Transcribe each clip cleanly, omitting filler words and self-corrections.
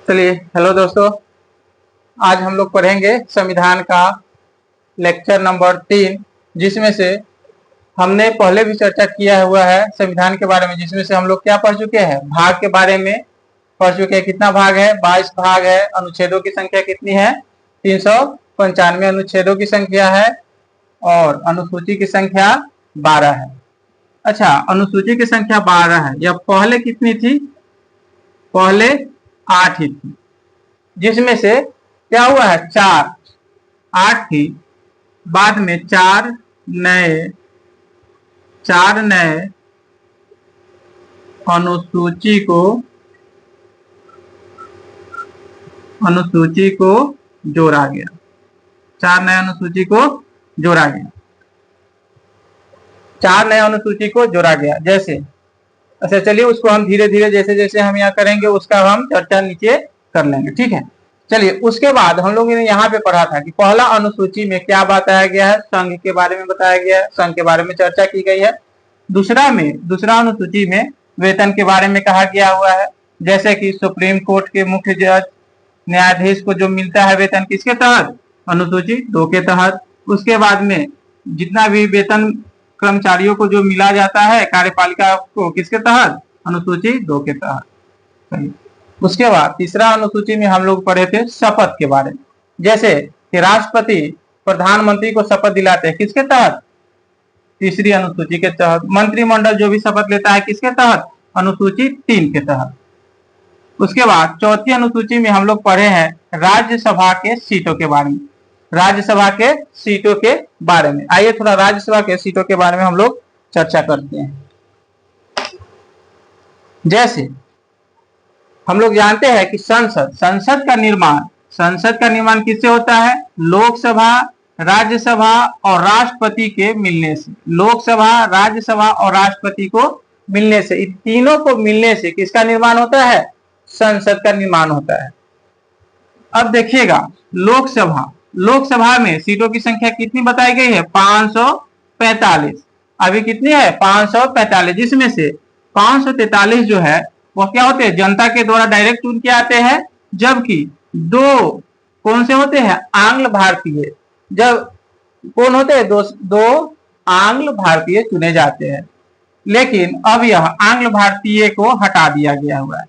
चलिए, हेलो दोस्तों। आज हम लोग पढ़ेंगे संविधान का लेक्चर नंबर 3, जिसमें से हमने पहले भी चर्चा किया हुआ है संविधान के बारे में, जिसमें से हम लोग क्या पढ़ चुके हैं, भाग के बारे में पढ़ चुके हैं। कितना भाग है? 22 भाग है। अनुच्छेदों की संख्या कितनी है? 395 अनुच्छेदों की संख्या है और अनुसूची की संख्या 12 है। अच्छा, अनुसूची की संख्या 12 है। यह पहले कितनी थी? पहले 8 ही थी, जिसमें से क्या हुआ है? 4, 8 थी, बाद में 4 नए अनुसूची को जोड़ा गया। 4 नए अनुसूची को जोड़ा गया। 4 नए अनुसूची को जोड़ा गया। जैसे, अच्छा चलिए, उसको हम धीरे धीरे जैसे जैसे हम यहाँ करेंगे उसका हम चर्चा नीचे कर लेंगे, ठीक है। चलिए, उसके बाद हम लोगों ने यहाँ पे पढ़ा था कि पहला अनुसूची में क्या बताया गया है? संघ के बारे में बताया गया है, संघ के बारे में चर्चा की गई है। दूसरा अनुसूची में वेतन के बारे में कहा गया हुआ है, जैसे कि सुप्रीम कोर्ट के मुख्य जज न्यायाधीश को जो मिलता है वेतन, किसके तहत? अनुसूची 2 के तहत। उसके बाद में जितना भी वेतन कर्मचारियों को जो मिला जाता है कार्यपालिका को, किसके तहत? अनुसूची 2 के तहत। उसके बाद तीसरा अनुसूची में हम लोग पढ़े थे शपथ के बारे में, जैसे कि राष्ट्रपति प्रधानमंत्री को शपथ दिलाते हैं, किसके तहत? तीसरी अनुसूची के तहत। मंत्रिमंडल जो भी शपथ लेता है, किसके तहत? अनुसूची 3 के तहत। उसके बाद चौथी अनुसूची में हम लोग पढ़े हैं राज्यसभा के सीटों के बारे में। राज्यसभा के सीटों के बारे में आइए थोड़ा राज्यसभा के सीटों के बारे में हम लोग चर्चा करते हैं। जैसे हम लोग जानते हैं कि संसद का निर्माण किससे होता है? लोकसभा, राज्यसभा और राष्ट्रपति के मिलने से। लोकसभा, राज्यसभा और राष्ट्रपति को मिलने से, इन तीनों को मिलने से किसका निर्माण होता है? संसद का निर्माण होता है। अब देखिएगा, लोकसभा में सीटों की संख्या कितनी बताई गई है? 545। अभी कितनी है? 545, जिसमें से 543 जो है वो क्या होते हैं? जनता के द्वारा डायरेक्ट चुन के आते हैं, जबकि 2 कौन से होते हैं? आंग्ल भारतीय। जब कौन होते हैं? 2 आंग्ल भारतीय चुने जाते हैं। लेकिन अब यह आंग्ल भारतीय को हटा दिया गया हुआ है।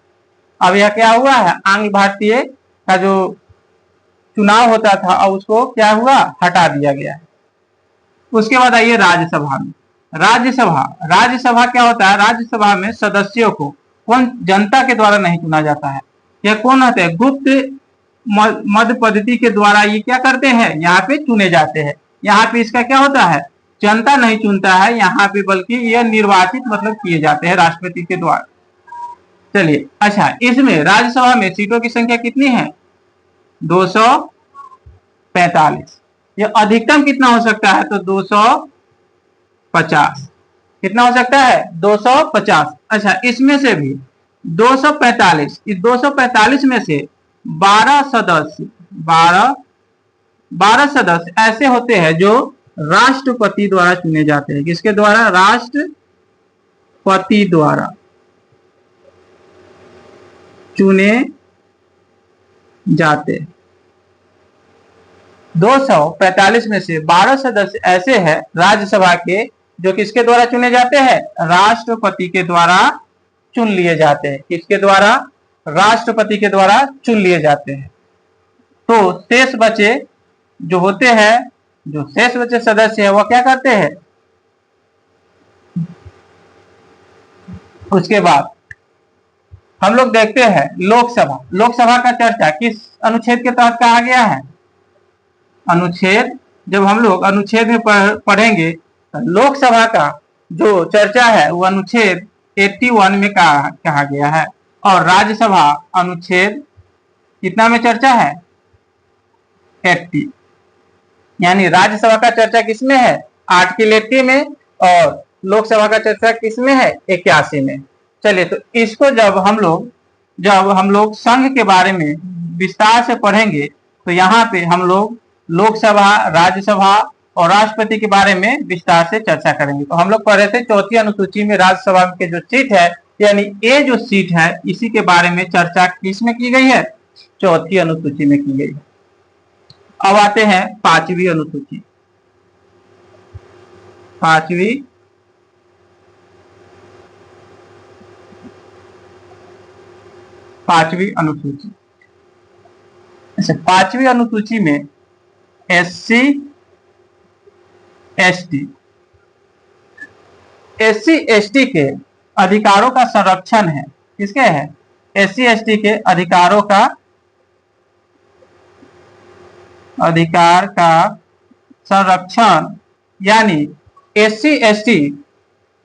अब यह क्या हुआ है? आंग्ल भारतीय का जो चुनाव होता था और उसको क्या हुआ? हटा दिया गया है। उसके बाद आइए राज्यसभा में। राज्यसभा क्या होता है? राज्यसभा में सदस्यों को कौन? जनता के द्वारा नहीं चुना जाता है। यह कौन होते हैं? गुप्त मध्य पद्धति के द्वारा ये क्या करते हैं? यहाँ पे चुने जाते हैं। यहाँ पे इसका क्या होता है? जनता नहीं चुनता है यहाँ पे, बल्कि यह निर्वाचित मतलब किए जाते हैं राष्ट्रपति के द्वारा। चलिए, अच्छा, इसमें राज्यसभा में सीटों की संख्या कितनी है? 245। ये अधिकतम कितना हो सकता है? तो 250। कितना हो सकता है? 250। अच्छा, इसमें से भी 245, इस 245 में से 12 सदस्य ऐसे होते हैं जो राष्ट्रपति द्वारा चुने जाते हैं। किसके द्वारा? राष्ट्रपति द्वारा चुने जाते हैं। 245 में से 12 सदस्य ऐसे हैं राज्यसभा के जो किसके द्वारा चुने जाते हैं? राष्ट्रपति के द्वारा चुन लिए जाते हैं। किसके द्वारा? राष्ट्रपति के द्वारा चुन लिए जाते हैं। तो शेष बचे जो होते हैं, जो शेष बचे सदस्य है, वो क्या करते हैं? उसके बाद हम लोग देखते हैं लोकसभा का चर्चा किस अनुच्छेद के तहत कहा गया है? जब हम लोग अनुच्छेद में पढ़ेंगे, लोकसभा का जो चर्चा है वो अनुच्छेद 81 में कहा गया है। और राज्यसभा अनुच्छेद कितना में चर्चा है? 80। यानी राज्यसभा का चर्चा किसमें है? 8 की लेटी में, और लोकसभा का चर्चा किसमें है? 81 में। चलिए, तो इसको जब हम लोग संघ के बारे में विस्तार से पढ़ेंगे, तो यहाँ पे हम लोग लोकसभा, राज्यसभा और राष्ट्रपति के बारे में विस्तार से चर्चा करेंगे। तो हम लोग पढ़ रहे थे चौथी अनुसूची में राज्यसभा के जो सीट है, यानी ये जो सीट है, इसी के बारे में चर्चा किसमें की गई है? चौथी अनुसूची में की गई है। अब आते हैं पांचवी अनुसूची। पांचवी अनुसूची। अच्छा, पांचवी अनुसूची में एससी एसटी के अधिकारों का संरक्षण है। किसके है? एससी एसटी के अधिकार का संरक्षण, यानी एससी एसटी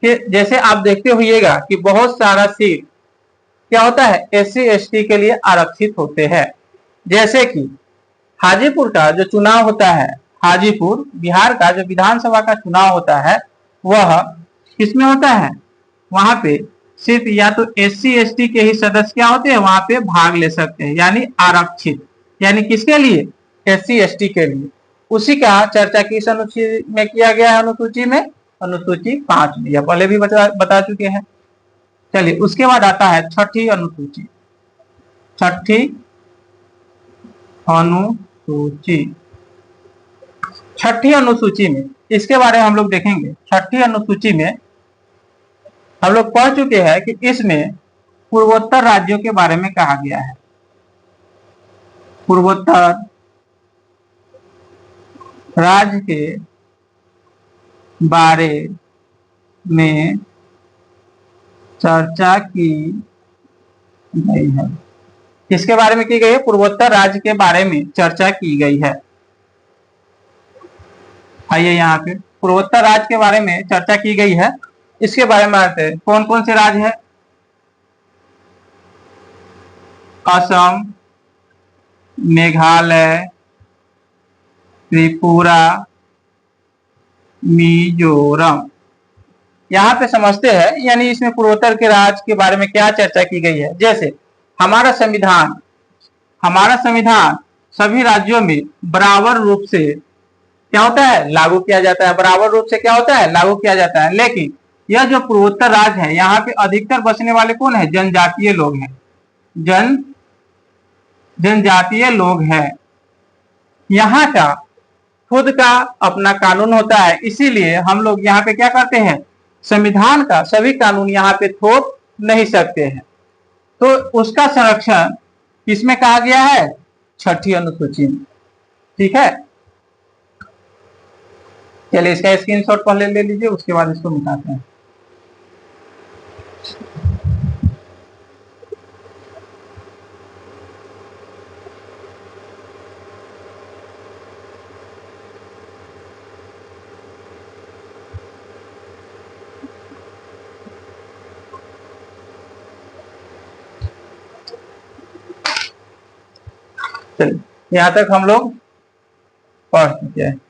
के, जैसे आप देखते होइएगा कि बहुत सारा सीट क्या होता है, एससी एसटी के लिए आरक्षित होते हैं। जैसे कि हाजीपुर का जो चुनाव होता है, हाजीपुर बिहार का जो विधानसभा का चुनाव होता है, वह किसमें होता है? वहां पे सिर्फ या तो एससी एसटी के ही सदस्य क्या होते हैं, वहां पे भाग ले सकते हैं, यानी आरक्षित। यानी किसके लिए? एससी एसटी के लिए। उसी का चर्चा किस अनुसूची में किया गया है? अनुसूची में, अनुसूची 5 में, या पहले भी बता चुके हैं। चलिए, उसके बाद आता है छठी अनुसूची। छठी अनुसूची में इसके बारे में हम लोग देखेंगे। छठी अनुसूची में हम लोग पढ़ चुके हैं कि इसमें पूर्वोत्तर राज्यों के बारे में कहा गया है। पूर्वोत्तर राज्य के बारे में चर्चा की गई है। किसके बारे में की गई है? पूर्वोत्तर राज्य के बारे में चर्चा की गई है। आइए, यहाँ पे पूर्वोत्तर राज्य के बारे में चर्चा की गई है। इसके बारे में आते हैं, कौन कौन से राज्य हैं? असम, मेघालय, त्रिपुरा, मिजोरम। यहाँ पे समझते हैं, यानी इसमें पूर्वोत्तर के राज्य के बारे में क्या चर्चा की गई है। जैसे हमारा संविधान सभी राज्यों में बराबर रूप से क्या होता है? लागू किया जाता है। बराबर रूप से क्या होता है? लागू किया जाता है। लेकिन यह जो पूर्वोत्तर राज्य है, यहाँ पे अधिकतर बसने वाले कौन है? जनजातीय लोग हैं। जनजातीय लोग हैं। यहाँ का खुद का अपना कानून होता है, इसीलिए हम लोग यहाँ पे क्या करते हैं? संविधान का सभी कानून यहाँ पे थोप नहीं सकते हैं। तो उसका संरक्षण किसमें कहा गया है? छठी अनुसूची में। ठीक है, चलिए इसका स्क्रीनशॉट पहले ले लीजिए, उसके बाद इसको मिटाते हैं। चलिए, यहां तक हम लोग पढ़ चुके हैं।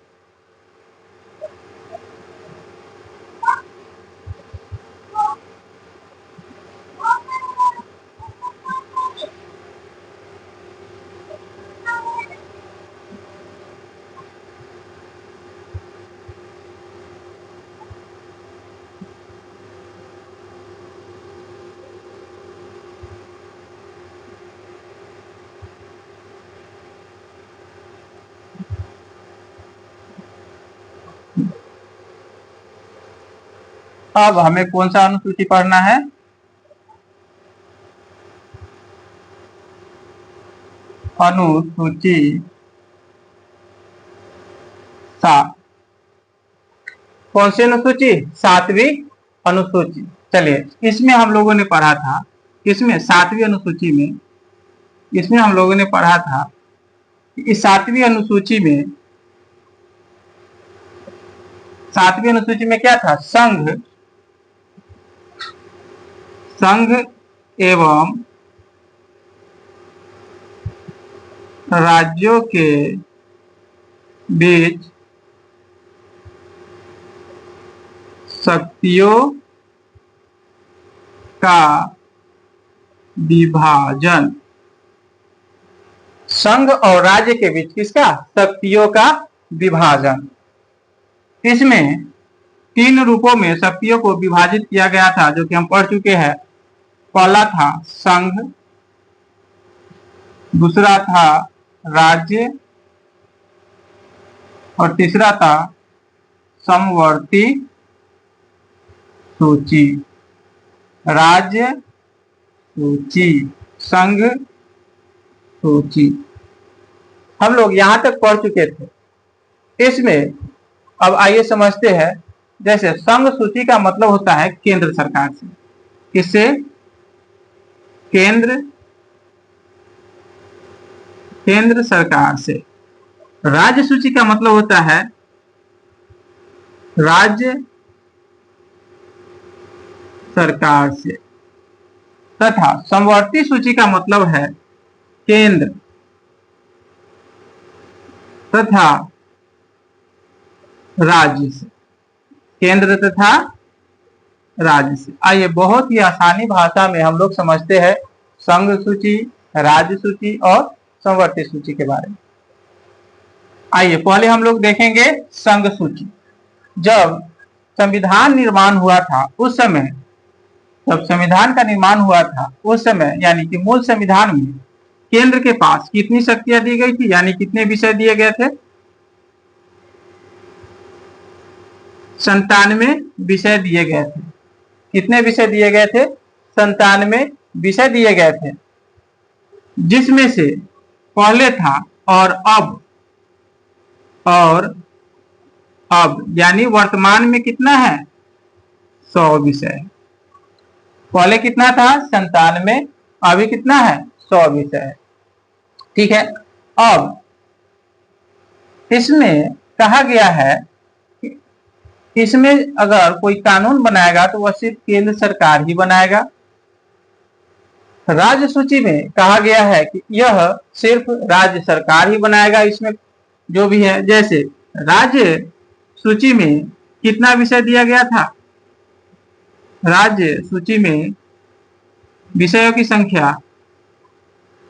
अब हमें कौन सा अनुसूची पढ़ना है? अनुसूची 7। कौन सी अनुसूची? 7वीं अनुसूची। चलिए, इसमें हम लोगों ने पढ़ा था, इसमें 7वीं अनुसूची में इसमें हम लोगों ने पढ़ा था कि इस 7वीं अनुसूची में क्या था? संघ एवं राज्यों के बीच शक्तियों का विभाजन। संघ और राज्य के बीच किसका? शक्तियों का विभाजन। इसमें 3 रूपों में शक्तियों को विभाजित किया गया था, जो कि हम पढ़ चुके हैं। पहला था संघ, दूसरा था राज्य और तीसरा था समवर्ती सूची। राज्य, सूची, संघ, सूची, हम लोग यहां तक पढ़ चुके थे। इसमें अब आइए समझते हैं। जैसे संघ सूची का मतलब होता है केंद्र सरकार से। किससे? केंद्र सरकार से। राज्य सूची का मतलब होता है राज्य सरकार से, तथा समवर्ती सूची का मतलब है केंद्र तथा राज्य से। केंद्र तथा राज्य से। आइए बहुत ही आसानी भाषा में हम लोग समझते हैं संघ सूची, राज्य सूची और समवर्ती सूची के बारे में। आइए पहले हम लोग देखेंगे संघ सूची। जब संविधान निर्माण हुआ था उस समय, जब संविधान का निर्माण हुआ था उस समय, यानी कि मूल संविधान में केंद्र के पास कितनी शक्तियां दी गई थी, यानी कितने विषय दिए गए थे? 97 विषय दिए गए थे। कितने विषय दिए गए थे? 97 विषय दिए गए थे, जिसमें से पहले था अब यानी वर्तमान में कितना है? 100 विषय। पहले कितना था? 97, अभी कितना है? 100 विषय है। ठीक है। अब इसमें कहा गया है कि इसमें अगर कोई कानून बनाएगा तो वह सिर्फ केंद्र सरकार ही बनाएगा। राज्य सूची में कहा गया है कि यह सिर्फ राज्य सरकार ही बनाएगा। इसमें जो भी है, जैसे राज्य सूची में कितना विषय दिया गया था? राज्य सूची में विषयों की संख्या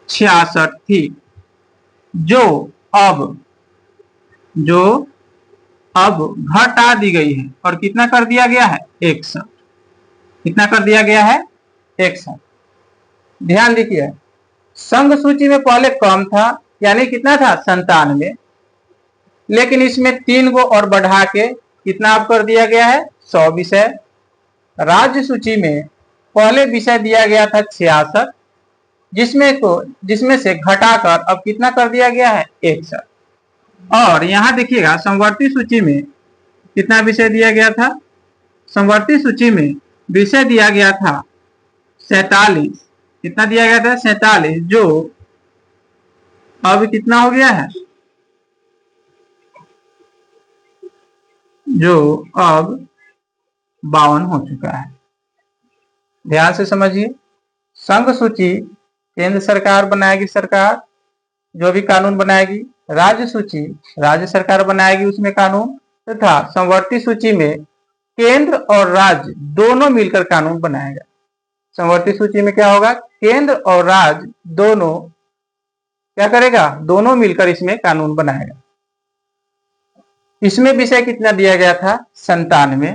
66 थी, जो अब घटा दी गई है और कितना कर दिया गया है? 61। कितना कर दिया गया है? 61। ध्यान दीजिए, संघ सूची में पहले कम था, यानी कितना था? 97, लेकिन इसमें 3 गो और बढ़ा के कितना अब कर दिया गया है? 100 विषय। राज्य सूची में पहले विषय दिया गया था 66, जिसमें से घटाकर अब कितना कर दिया गया है? 61। और यहां देखिएगा समवर्ती सूची में कितना विषय दिया गया था? समवर्ती सूची में विषय दिया गया था 47। कितना दिया गया था? 47, जो अब कितना हो गया है? जो अब 52 हो चुका है। ध्यान से समझिए, संघ सूची केंद्र सरकार बनाएगी, सरकार जो भी कानून बनाएगी। राज्य सूची राज्य सरकार बनाएगी, उसमें कानून। तथा समवर्ती सूची में केंद्र और राज्य दोनों मिलकर कानून बनाएगा। समवर्ती सूची में क्या होगा? केंद्र और राज्य दोनों क्या करेगा? दोनों मिलकर इसमें कानून बनाएगा। इसमें विषय कितना दिया गया था? 97।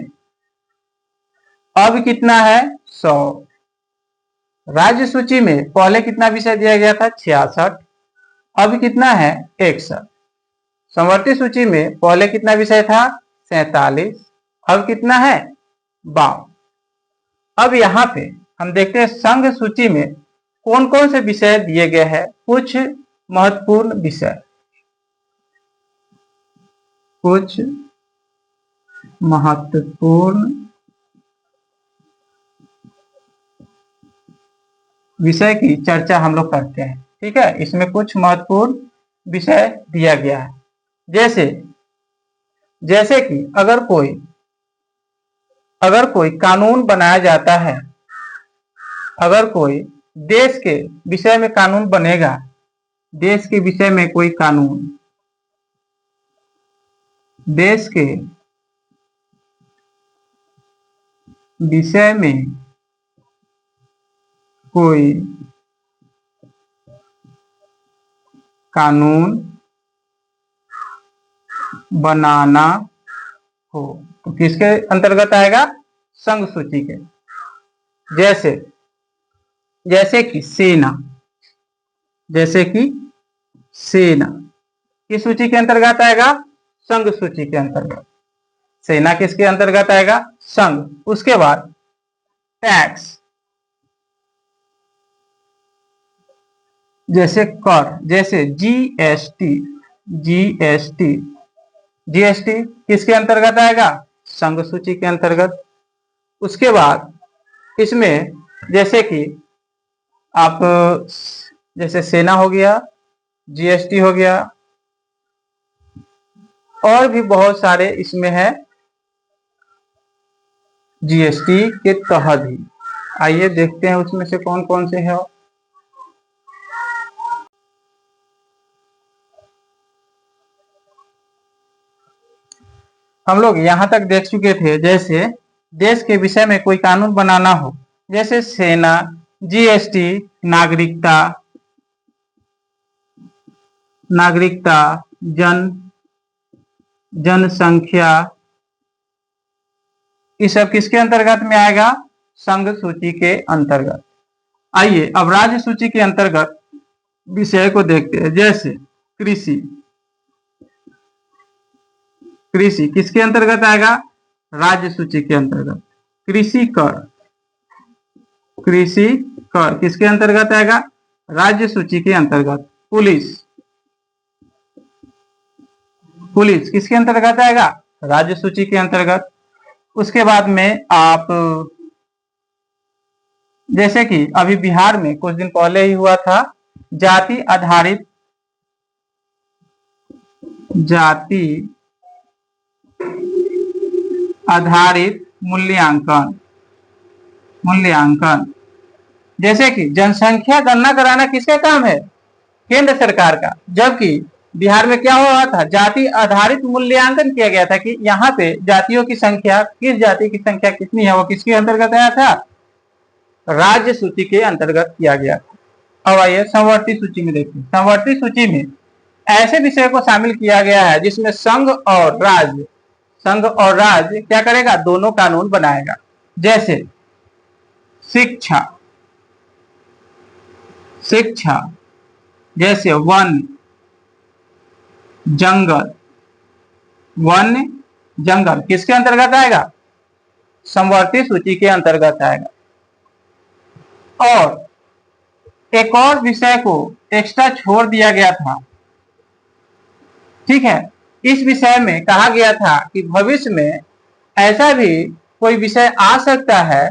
अब कितना है? 100। राज्य सूची में पहले कितना विषय दिया गया था? 66। अब कितना है? 61। समवर्ती सूची में पहले कितना विषय था? 47। अब कितना है? 52। अब यहाँ पे हम देखते हैं संघ सूची में कौन कौन से विषय दिए गए हैं। कुछ महत्वपूर्ण विषय, कुछ महत्वपूर्ण विषय की चर्चा हम लोग करते हैं। ठीक है, इसमें कुछ महत्वपूर्ण विषय दिया गया है। जैसे कि अगर कोई कानून बनाया जाता है, अगर कोई देश के विषय में कानून बनेगा, देश के विषय में कोई कानून, देश के विषय में कोई कानून बनाना हो, तो किसके अंतर्गत आएगा? संघ सूची के। जैसे जैसे कि सेना, जैसे कि सेना किस सूची के अंतर्गत आएगा? संघ सूची के अंतर्गत। सेना किसके अंतर्गत आएगा? संघ। उसके बाद टैक्स, जैसे कर, जैसे जीएसटी, जीएसटी, जीएसटी किसके अंतर्गत आएगा? संघ सूची के अंतर्गत। उसके बाद इसमें जैसे कि आप, जैसे सेना हो गया, जीएसटी हो गया, और भी बहुत सारे इसमें है जीएसटी के तहत ही। आइए देखते हैं उसमें से कौन कौन से है। हम लोग यहां तक देख चुके थे, जैसे देश के विषय में कोई कानून बनाना हो, जैसे सेना, जीएसटी, नागरिकता, नागरिकता, जनसंख्या, ये सब किसके अंतर्गत में आएगा? संघ सूची के अंतर्गत। आइए अब राज्य सूची के अंतर्गत विषय को देखते हैं। जैसे कृषि, कृषि किसके अंतर्गत आएगा? राज्य सूची के अंतर्गत। कृषि कर, कृषि कर किसके अंतर्गत आएगा? राज्य सूची के अंतर्गत। पुलिस, पुलिस किसके अंतर्गत आएगा? राज्य सूची के अंतर्गत। उसके बाद में आप, जैसे कि अभी बिहार में कुछ दिन पहले ही हुआ था, जाति आधारित, जाति आधारित मूल्यांकन, मूल्यांकन। जैसे कि जनसंख्या गणना कराना किसका काम है? केंद्र सरकार का। जबकि बिहार में क्या हुआ था? जाति आधारित मूल्यांकन किया गया था कि यहाँ पे जातियों की संख्या, किस जाति की संख्या कितनी है, वो किसके अंतर्गत आया था? राज्य सूची के अंतर्गत किया गया। अब आइए समवर्ती सूची में देखिए। समवर्ती सूची में ऐसे विषय को शामिल किया गया है जिसमें संघ और राज्य, संघ और राज्य क्या करेगा? दोनों कानून बनाएगा। जैसे शिक्षा, शिक्षा, जैसे वन, जंगल, वन, जंगल किसके अंतर्गत आएगा? समवर्ती सूची के अंतर्गत आएगा। और एक और विषय को एक्स्ट्रा छोड़ दिया गया था, ठीक है। इस विषय में कहा गया था कि भविष्य में ऐसा भी कोई विषय आ सकता है,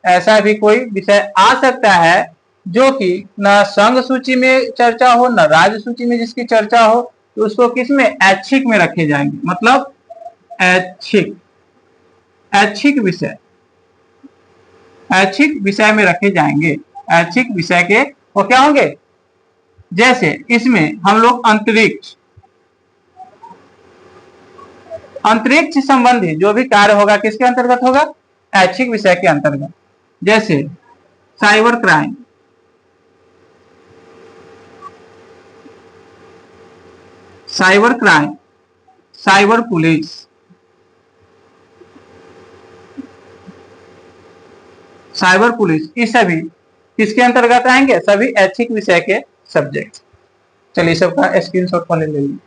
ऐसा भी कोई विषय आ सकता है जो कि न संघ सूची में चर्चा हो, न राज्य सूची में जिसकी चर्चा हो, तो उसको किसमें? ऐच्छिक में रखे जाएंगे। मतलब ऐच्छिक, ऐच्छिक विषय, ऐच्छिक विषय में रखे जाएंगे। ऐच्छिक विषय के वो क्या होंगे? जैसे इसमें हम लोग अंतरिक्ष, अंतरिक्ष संबंधी जो भी कार्य होगा किसके अंतर्गत होगा? ऐच्छिक विषय के अंतर्गत। जैसे cyber crime, cyber crime, cyber police, cyber police, ये सभी किसके अंतर्गत आएंगे? सभी ऐच्छिक विषय के सब्जेक्ट। चलिए सबका स्क्रीनशॉट पहले ले लीजिए।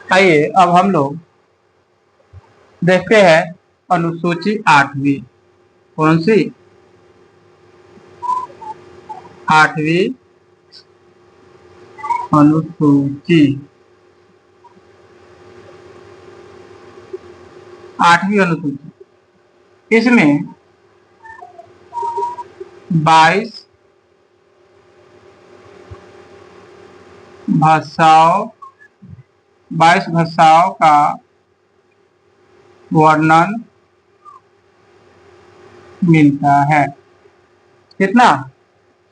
आइए अब हम लोग देखते हैं अनुसूची 8वीं। कौन सी? 8वीं अनुसूची। 8वीं अनुसूची, इसमें 22 भाषाओं, 22 भाषाओं का वर्णन मिलता है। कितना?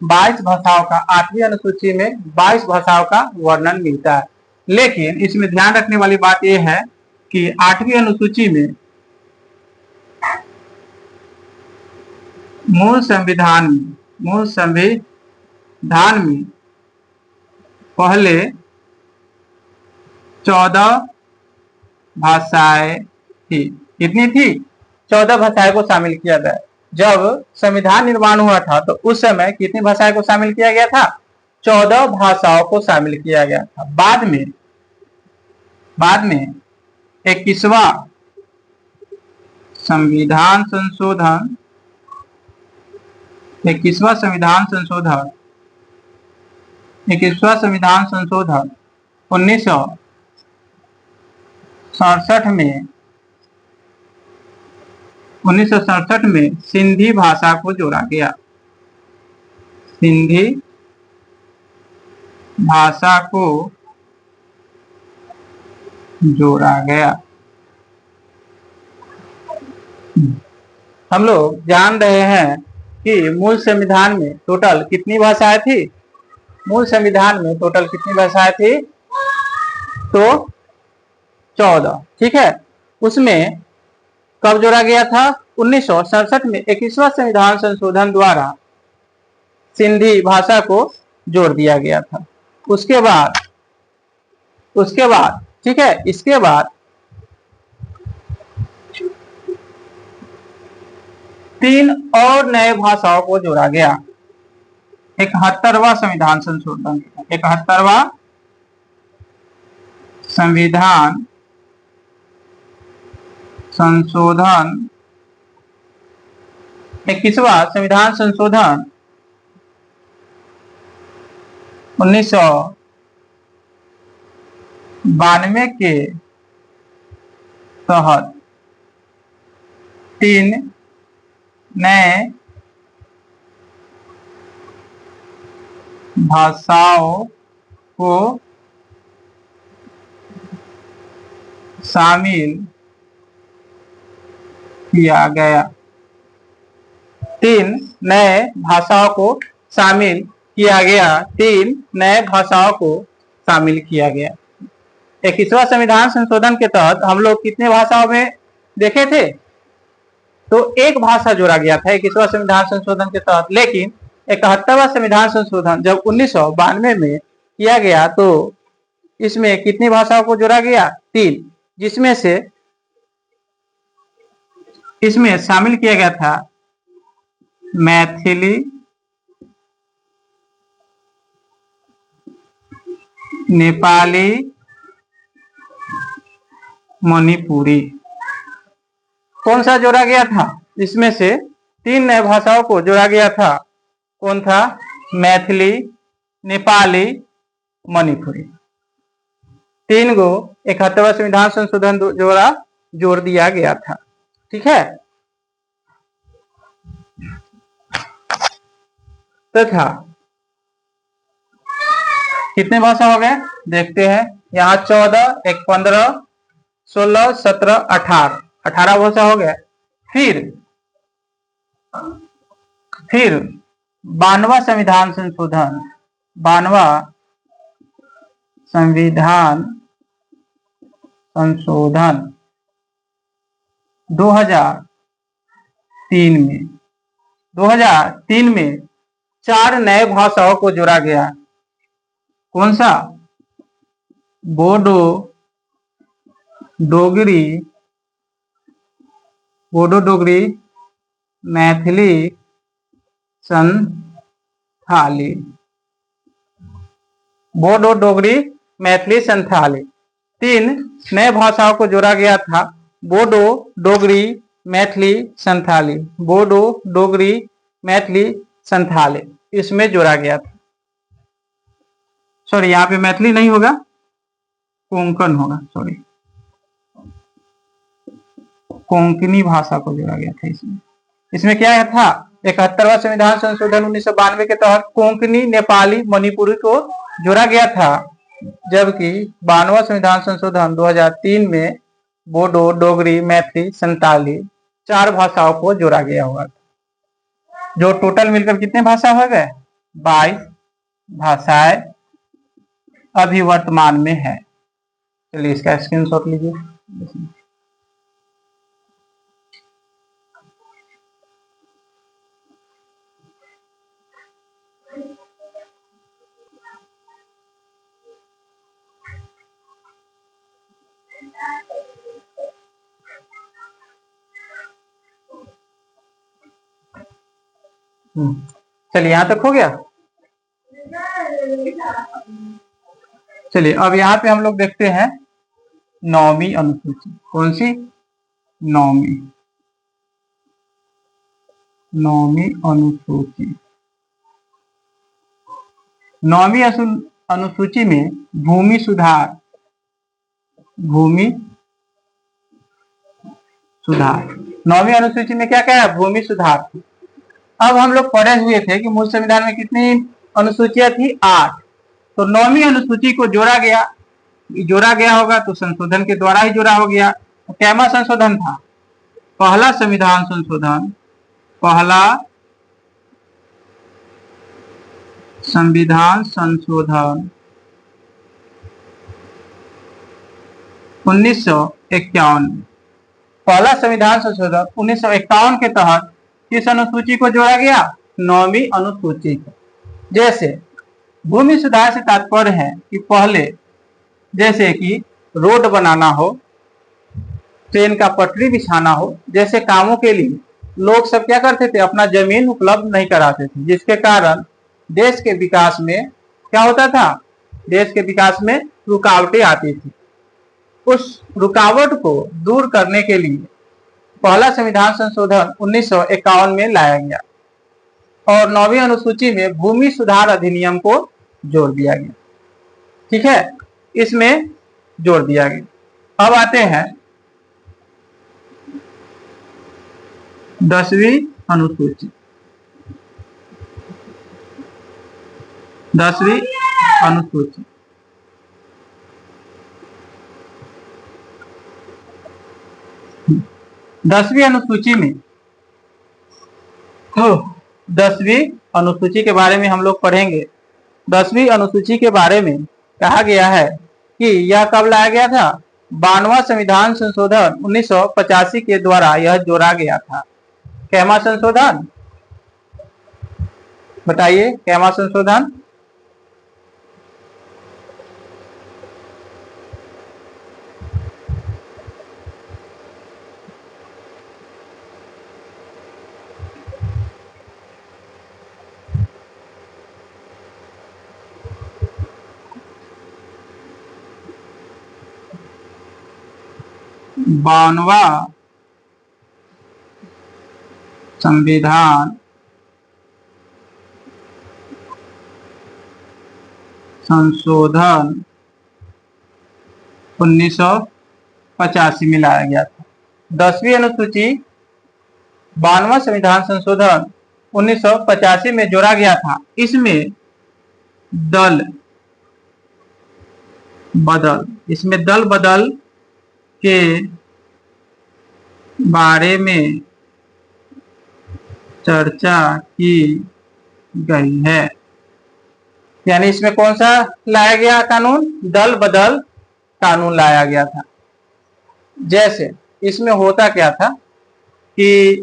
22 भाषाओं का। 8वीं अनुसूची में 22 भाषाओं का वर्णन मिलता है। लेकिन इसमें ध्यान रखने वाली बात यह है कि 8वीं अनुसूची में मूल संविधान में पहले 14 भाषाएं थी। कितनी थी? 14 भाषाएं को शामिल किया गया। जब संविधान निर्माण हुआ था तो उस समय कितनी भाषाएं को शामिल किया गया था? 14 भाषाओं को शामिल किया गया था। बाद में 21वां संविधान संशोधन 1967 में सिंधी भाषा को जोड़ा गया। सिंधी भाषा को जोड़ा गया। हम लोग जान रहे हैं कि मूल संविधान में टोटल कितनी भाषाएं थी? मूल संविधान में टोटल कितनी भाषाएं थी? तो 14। ठीक है। उसमें कब जोड़ा गया था? 1967 में 21वां संविधान संशोधन द्वारा सिंधी भाषा को जोड़ दिया गया था। उसके बाद ठीक है, इसके बाद 3 और नए भाषाओं को जोड़ा गया। 71वां संविधान संशोधन 21वां संविधान संशोधन 1992 के तहत 3 नए भाषाओं को शामिल किया गया। 3 नए भाषाओं को शामिल किया गया। 3 नए भाषाओं को शामिल किया गया। 21वां संविधान संशोधन के तहत हम लोग कितने भाषाओं में देखे थे? तो एक भाषा जोड़ा गया था 21वां संविधान संशोधन के तहत। लेकिन 71वां संविधान संशोधन जब 1992 में किया गया तो इसमें कितनी भाषाओं को जोड़ा गया? 3, जिसमें से इसमें शामिल किया गया था मैथिली, नेपाली, मणिपुरी। कौन सा जोड़ा गया था? इसमें से 3 नए भाषाओं को जोड़ा गया था। कौन था? मैथिली, नेपाली, मणिपुरी। 3 को 71वां संविधान संशोधन द्वारा जोड़ दिया गया था। ठीक है। तथा कितने भाषा हो गए देखते हैं। यहाँ 14, एक 15, 16, 17, 18 भाषा हो गया। फिर 92वां संविधान संशोधन 2003 में 4 नए भाषाओं को जोड़ा गया। कौन सा? बोडो डोगरी, मैथिली, संथाली। बोडो डोगरी, मैथिली, संथाली 3 नए भाषाओं को जोड़ा गया था। बोडो डोगरी, मैथिली, संथाली। बोडो डोगरी, मैथिली, संथाली इसमें जोड़ा गया था। सॉरी, यहाँ पे मैथिली नहीं होगा, कोंकण होगा। सॉरी, कोंकणी भाषा को जोड़ा गया था। इसमें क्या था? 71वां संविधान संशोधन 1992 के तहत कोंकणी, नेपाली, मणिपुरी को जोड़ा गया था। जबकि 92वां संविधान संशोधन 2003 में बोडो, डोगरी, मैथिली, संताली 4 भाषाओं को जोड़ा गया हुआ था। जो टोटल मिलकर कितने भाषा हो गए? 22 भाषाएं अभी वर्तमान में है। चलिए इसका स्क्रीनशॉट लीजिए। चलिए यहां तक हो गया। चलिए अब यहाँ पे हम लोग देखते हैं 9वीं अनुसूची। कौन सी? 9वीं अनुसूची। 9वीं अनुसूची में भूमि सुधार, भूमि सुधार। 9वीं अनुसूची में क्या क्या है? भूमि सुधार। अब हम लोग पढ़े हुए थे कि मूल संविधान में कितनी अनुसूचियां थी? 8। तो 9वीं अनुसूची को जोड़ा गया होगा तो संशोधन के द्वारा ही जोड़ा हो गया। तो कैमा संशोधन था? पहला संविधान संशोधन, पहला संविधान संशोधन 1951। पहला संविधान संशोधन 1951 के तहत किस अनुसूची को जोड़ा गया? 9वीं अनुसूची को। जैसे भूमि सुधार से तात्पर्य है कि पहले जैसे कि रोड बनाना हो, ट्रेन का पटरी बिछाना हो, जैसे कामों के लिए लोग सब क्या करते थे? अपना जमीन उपलब्ध नहीं कराते थे, जिसके कारण देश के विकास में क्या होता था? देश के विकास में रुकावटें आती थी। उस रुकावट को दूर करने के लिए पहला संविधान संशोधन 1951 में लाया गया और 9वीं अनुसूची में भूमि सुधार अधिनियम को जोड़ दिया गया। ठीक है, इसमें जोड़ दिया गया। अब आते हैं 10वीं अनुसूची। 10वीं अनुसूची 10वीं अनुसूची में 10वीं अनुसूची के बारे में हम लोग पढ़ेंगे। 10वीं अनुसूची के बारे में कहा गया है कि यह कब लाया गया था? 92वां संविधान संशोधन 1985 के द्वारा यह जोड़ा गया था। कैमा संशोधन? बताइए, कैमा संशोधन? बानवा संविधान संशोधन 1985 में लाया गया था। 10वीं अनुसूची 92वां संविधान संशोधन 1985 में जोड़ा गया था। इसमें दल बदल के बारे में चर्चा की गई है। यानी इसमें कौन सा लाया गया कानून? दल बदल कानून लाया गया था। जैसे इसमें होता क्या था कि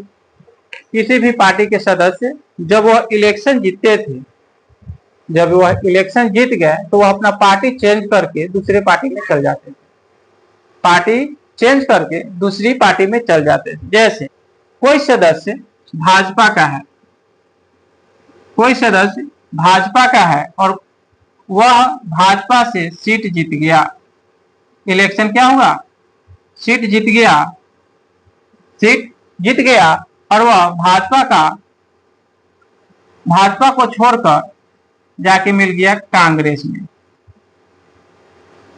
किसी भी पार्टी के सदस्य जब वह इलेक्शन जीतते थे, जब वह इलेक्शन जीत गए तो वह अपना पार्टी चेंज करके दूसरे पार्टी में चल जाते थे। पार्टी चेंज करके दूसरी पार्टी में चल जाते थे। जैसे कोई सदस्य भाजपा का है, कोई सदस्य भाजपा का है और वह भाजपा से सीट जीत गया। इलेक्शन क्या हुआ? सीट जीत गया और वह भाजपा को छोड़कर जाके मिल गया कांग्रेस में।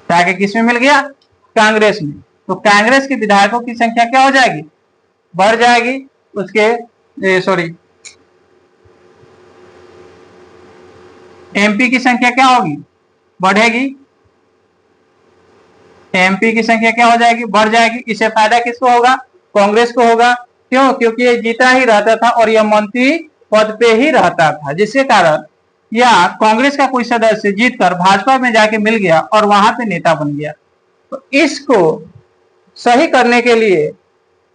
जाके किसमें मिल गया? कांग्रेस में। तो कांग्रेस के विधायकों की संख्या क्या हो जाएगी? बढ़ जाएगी। एमपी की संख्या क्या होगी? बढ़ेगी। एमपी की संख्या क्या हो जाएगी? बढ़ जाएगी। इससे फायदा किसको होगा? कांग्रेस को होगा। क्यों? क्योंकि ये जीता ही रहता था और यह मंत्री पद पे ही रहता था, जिसके कारण या कांग्रेस का कोई सदस्य जीतकर भाजपा में जाके मिल गया और वहां पे नेता बन गया। तो इसको सही करने के लिए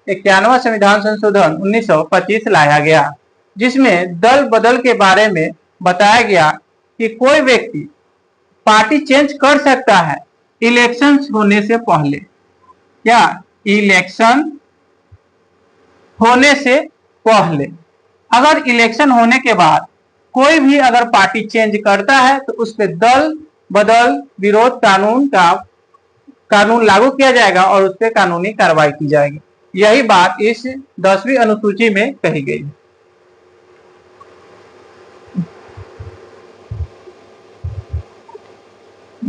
91वां संविधान संशोधन 1925 लाया गया, जिसमें दल बदल के बारे में बताया गया कि कोई व्यक्ति पार्टी चेंज कर सकता है इलेक्शन होने से पहले। क्या? इलेक्शन होने से पहले अगर इलेक्शन होने के बाद कोई भी अगर पार्टी चेंज करता है तो उस पर दल बदल विरोध कानून लागू किया जाएगा और उस पर कानूनी कार्रवाई की जाएगी। यही बात इस 10वीं अनुसूची में कही गई है।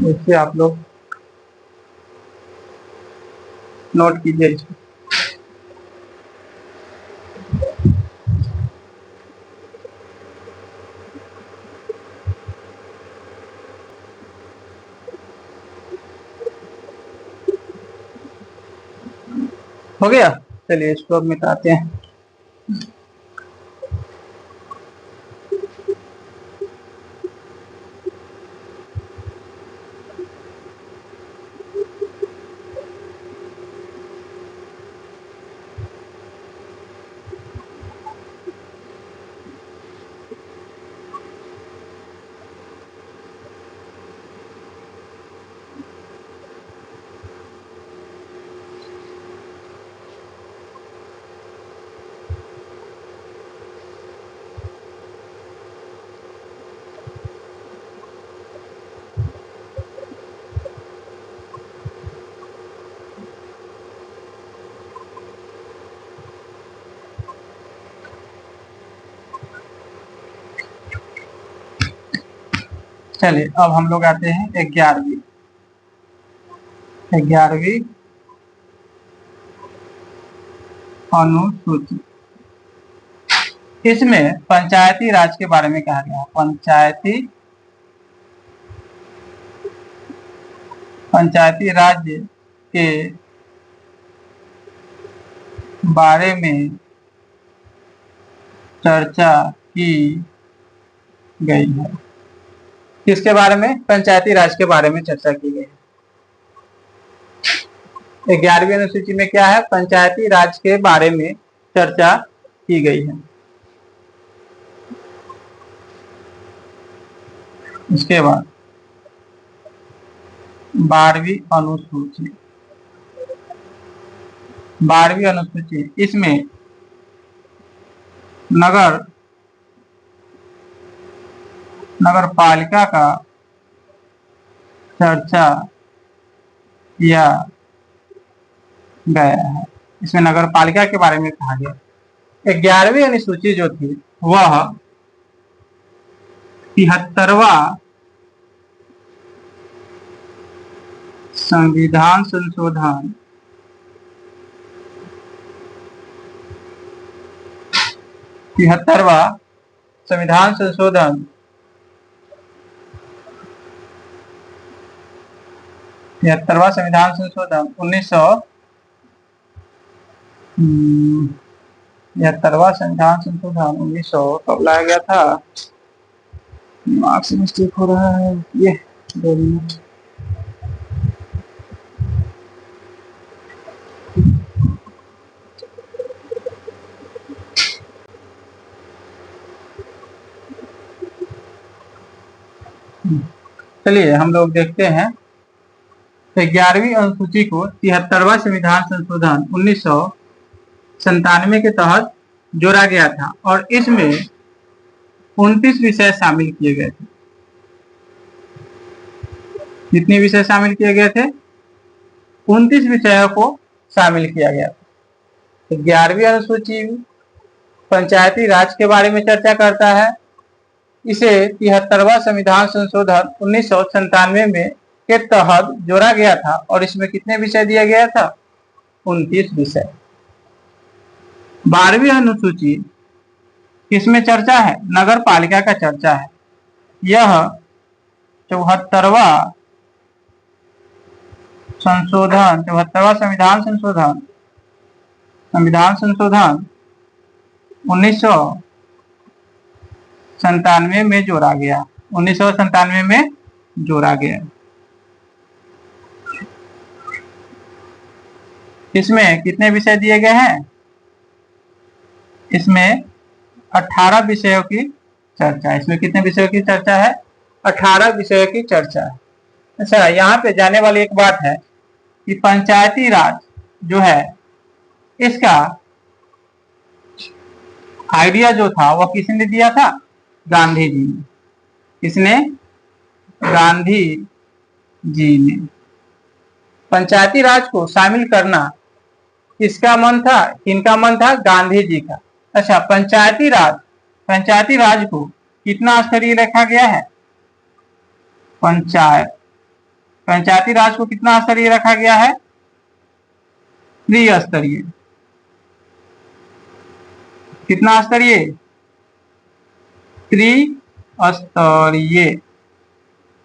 इससे आप लोग नोट कीजिए। हो गया, चलिए इसको अब मिटाते हैं। चलिए अब हम लोग आते हैं 11वीं अनुसूची। इसमें पंचायती राज के बारे में कहा गया है। पंचायती राज के बारे में चर्चा की गई है। किसके बारे में? पंचायती राज के बारे में चर्चा की गई है। 11वीं अनुसूची में क्या है? पंचायती राज के बारे में चर्चा की गई है। इसके बाद 12वीं अनुसूची, इसमें नगर पालिका का चर्चा किया गया है। इसमें नगर पालिका के बारे में कहा गया। 11वीं अनुसूची जो थी वह 73वां संविधान संशोधन 73वां संविधान संशोधन 73वां संविधान संशोधन 1900 कब लाया गया था? दिमाग से मिस्टेक हो रहा है ये। 2 मिनट। चलिए हम लोग देखते हैं। 11वीं अनुसूची को 73वां संविधान संशोधन 1997 के तहत जोड़ा गया था और इसमें 29 विषय शामिल किए गए थे। कितने विषय शामिल किए गए थे? 29 विषयों को शामिल किया गया था। 11वीं अनुसूची पंचायती राज के बारे में चर्चा करता है। इसे 73वां संविधान संशोधन 1997 में के तहत जोड़ा गया था और इसमें कितने विषय दिया गया था? 29 विषय। 12वीं अनुसूची किसमें चर्चा है? नगर पालिका का चर्चा है। यह 74वां संविधान संशोधन 1997 में जोड़ा गया। 1997 में जोड़ा गया। इसमें कितने विषय दिए गए हैं? इसमें 18 विषयों की चर्चा है। इसमें कितने विषयों की चर्चा है? 18 विषयों की चर्चा है। अच्छा, यहाँ पे जाने वाली एक बात है कि पंचायती राज जो है इसका आइडिया जो था वह किसने दिया था? गांधी जी ने। किसने? गांधी जी ने। पंचायती राज को शामिल करना किसका मन था? किनका मन था? गांधी जी का। अच्छा, पंचायती राज को कितना स्तरीय रखा गया है? पंचायती राज को कितना स्तरीय रखा गया है? त्रिस्तरीय। कितना स्तरीय? त्रिस्तरीय।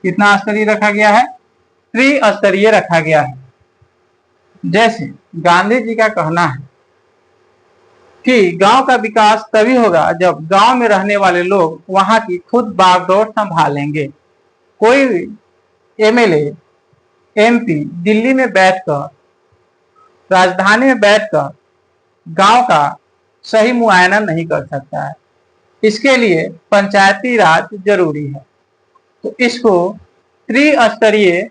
कितना स्तरीय रखा गया है? त्रिस्तरीय रखा गया है। जैसे गांधी जी का कहना है कि गांव का विकास तभी होगा जब गांव में रहने वाले लोग वहां की खुद बागडोर संभालेंगे। कोई एमएलए, एमपी दिल्ली में बैठकर, राजधानी में बैठकर गांव का सही मुआयना नहीं कर सकता है। इसके लिए पंचायती राज जरूरी है। तो इसको त्रिस्तरीय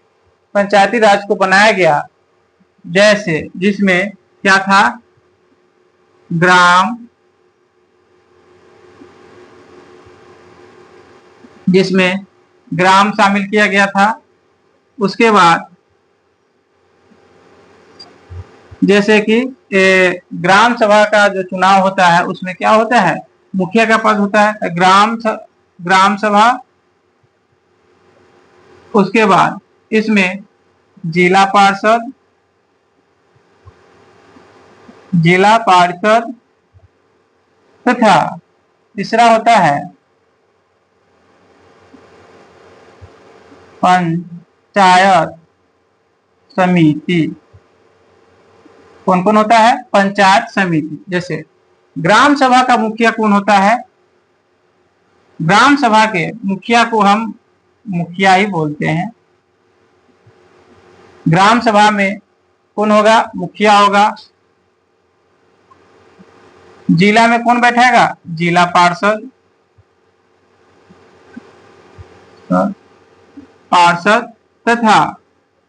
पंचायती राज को बनाया गया, जैसे जिसमें क्या था? जिसमें ग्राम शामिल किया गया था। उसके बाद जैसे कि ग्राम सभा का जो चुनाव होता है उसमें क्या होता है? मुखिया का पद होता है, ग्राम सभा। उसके बाद इसमें जिला पार्षद तथा तीसरा होता है पंचायत समिति। कौन कौन होता है? पंचायत समिति। जैसे ग्राम सभा का मुखिया कौन होता है? ग्राम सभा के मुखिया को हम मुखिया ही बोलते हैं। ग्राम सभा में कौन होगा? मुखिया होगा। जिला में कौन बैठेगा? जिला पार्षद तथा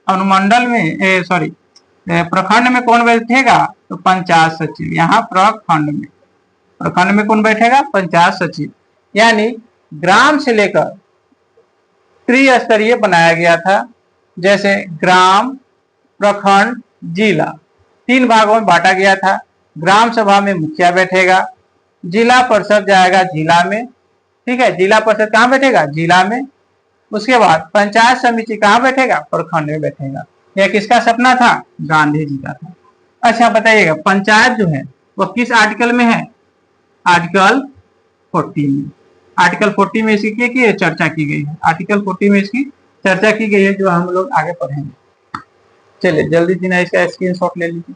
अनुमंडल में प्रखंड में कौन बैठेगा? तो पंचायत सचिव। यहाँ प्रखंड में कौन बैठेगा? पंचायत सचिव। यानी ग्राम से लेकर त्रिस्तरीय बनाया गया था। जैसे ग्राम, प्रखंड, जिला, 3 भागों में बांटा गया था। ग्राम सभा में मुखिया बैठेगा, जिला परिषद जाएगा जिला में, ठीक है, जिला परिषद कहाँ बैठेगा? जिला में। उसके बाद पंचायत समिति कहाँ बैठेगा? प्रखंड में बैठेगा। यह किसका सपना था? गांधी जी का था। अच्छा बताइएगा, पंचायत जो है वह किस आर्टिकल में है? आर्टिकल 40 में। आर्टिकल 40 में इसकी चर्चा की गई है। आर्टिकल 40 में इसकी चर्चा की गई है, जो हम लोग आगे पढ़ेंगे। चलिए जल्दी से ना इसका स्क्रीनशॉट ले लीजिए।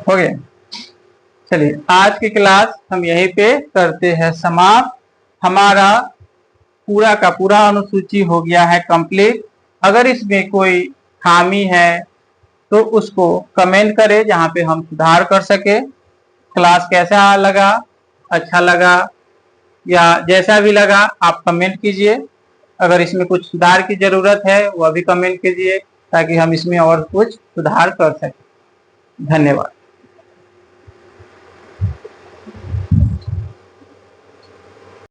हो गया। चलिए आज की क्लास हम यहीं पे करते हैं समाप्त। हमारा पूरा का पूरा अनुसूची हो गया है कंप्लीट। अगर इसमें कोई खामी है तो उसको कमेंट करें, जहाँ पे हम सुधार कर सके। क्लास कैसा लगा, अच्छा लगा या जैसा भी लगा आप कमेंट कीजिए। अगर इसमें कुछ सुधार की जरूरत है वह भी कमेंट कीजिए, ताकि हम इसमें और कुछ सुधार कर सकें। धन्यवाद।